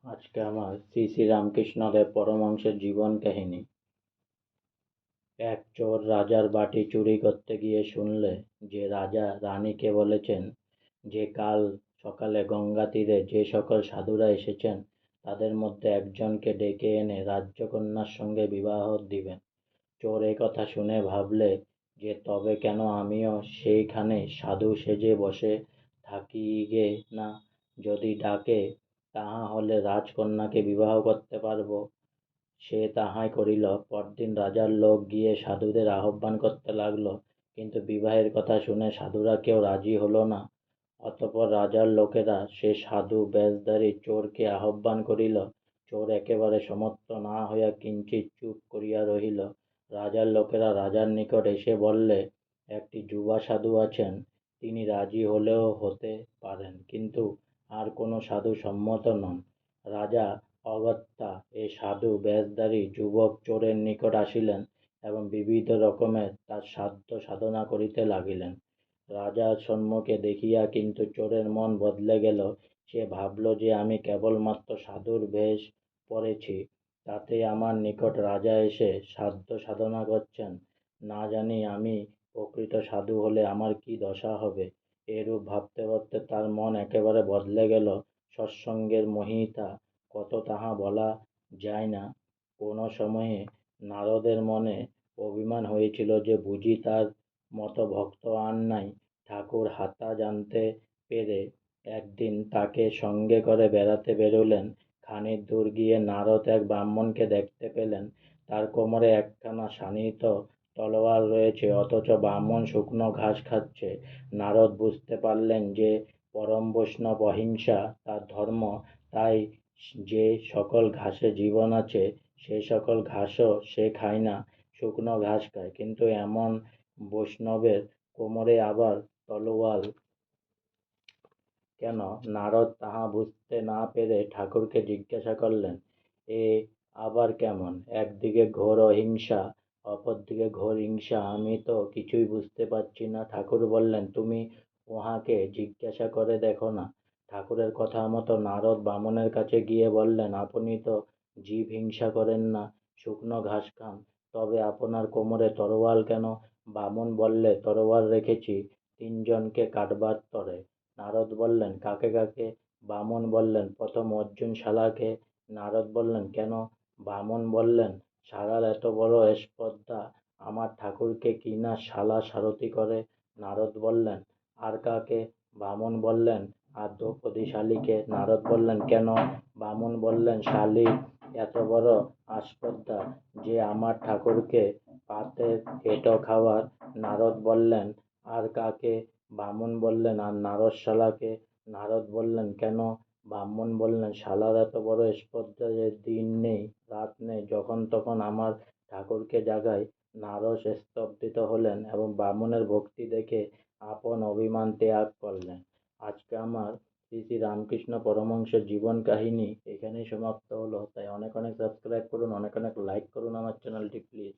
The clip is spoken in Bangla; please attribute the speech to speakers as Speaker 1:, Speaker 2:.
Speaker 1: আজকে আমার শ্রী শ্রী রামকৃষ্ণদেব পরমহংসের জীবন কাহিনী। এক চোর রাজার বাটি চুরি করতে গিয়ে শুনলে যে রাজা রানীকে বলেছেন যে কাল সকালে গঙ্গা তীরে যে সকল সাধুরা এসেছেন তাদের মধ্যে একজনকে ডেকে এনে রাজ্যকন্যার সঙ্গে বিবাহ দিবেন। চোর এ কথা শুনে ভাবলে যে তবে কেন আমিও সেইখানে সাধু সেজে বসে থাকিগে না, যদি ডাকে তাহা হলে রাজকন্যাকে বিবাহ করতে পারব। সে তাহাই করিল। পরদিন রাজার লোক গিয়ে সাধুদের আহ্বান করতে লাগল, কিন্তু বিবাহের কথা শুনে সাধুরা কেউ রাজি হল না। অতঃপর রাজার লোকেরা সে সাধু বেশধারী চোরকে আহ্বান করিল। চোর একেবারে সমর্থ না হইয়া কিঞ্চিৎ চুপ করিয়া রহিল। রাজার লোকেরা রাজার নিকট এসে বললে, একটি যুবা সাধু আছেন, তিনি রাজি হলেও হতে পারেন, কিন্তু আর কোনো সাধু সম্মত নন। রাজা অগত্যা এ সাধু বেশধারী যুবক চোরের নিকট আসিলেন এবং বিবিধ রকমের তার সাধ্য সাধনা করিতে লাগিলেন। রাজার সম্মুখে দেখিয়া কিন্তু চোরের মন বদলে গেল। সে ভাবল যে আমি কেবলমাত্র সাধুর বেশ পরেছি, তাতে আমার নিকট রাজা এসে সাধ্য সাধনা করছেন, না জানি আমি প্রকৃত সাধু হলে আমার কি দশা হবে। এরূপ ভাবতে ভাবতে তার মন একেবারে বদলে গেল। সৎসঙ্গের মহিতা কত তাহা বলা যায় না। কোনো সময়ে নারদের মনে অভিমান হয়েছিল যে বুঝি তার মতো ভক্ত আর নাই। ঠাকুর হাতা জানতে পেরে একদিন তাকে সঙ্গে করে বেড়াতে বেরোলেন। খানিক দূর গিয়ে নারদ এক ব্রাহ্মণকে দেখতে পেলেন। তার কোমরে একখানা শানিত তলোয়ার রয়েছে, অথচ ব্রাহ্মণ শুকনো ঘাস খাচ্ছে। নারদ বুঝতে পারলেন যে পরম বৈষ্ণব অহিংসা তার ধর্ম, তাই যে সকল ঘাসে জীবন আছে সে সকল ঘাসও সে খায় না, শুকনো ঘাস খায়। কিন্তু এমন বৈষ্ণবের কোমরে আবার তলোয়ার কেন? নারদ তাহা বুঝতে না পেরে ঠাকুরকে জিজ্ঞাসা করলেন, এ আবার কেমন? একদিকে ঘোর অহিংসা, অপরদিকে ঘোর হিংসা, আমি তো কিছুই বুঝতে পারছি না। ঠাকুর বললেন, তুমি উহাকে জিজ্ঞাসা করে দেখো না। ঠাকুরের কথা মতো নারদ বামনের কাছে গিয়ে বললেন, আপনি তো জীব হিংসা করেন না, শুকনো ঘাস খান, তবে আপনার কোমরে তরোয়াল কেন? বামন বললে, তরোয়াল রেখেছি তিনজনকে কাটবার তরে। নারদ বললেন, কাকে কাকে? বামন বললেন, প্রথম অর্জুন শালাকে। নারদ বললেন, কেন? বামন বললেন, শালার এত বড় স্পর্ধা, আমার ঠাকুরকে কি না শালা সারথি করে। নারদ বললেন, আর কাকে? বামন বললেন, আর দ্রৌপদী শালীকে। নারদ বললেন, কেন? বামন বললেন, শালী এত বড় আস্পর্ধা যে আমার ঠাকুরকে পাতের হেঁটো খাওয়ার। নারদ বললেন, আর কাকে? বামন বললেন, আর নারদশালাকে। নারদ বললেন, কেন? ব্রাহ্মণ বললেন, শালার এত বড় স্পর্ধা যে দিন নেই রাত নেই যখন তখন আমার ঠাকুরকে জাগায়। নারদ স্তম্ভিত হলেন এবং ব্রাহ্মণের ভক্তি দেখে আপন অভিমান ত্যাগ করলেন। আজকে আমার শ্রী শ্রী রামকৃষ্ণ পরমহংসের জীবন কাহিনী এখানেই সমাপ্ত হলো। তাই অনেক অনেক সাবস্ক্রাইব করুন, অনেক অনেক লাইক করুন আমার চ্যানেলটি প্লিজ।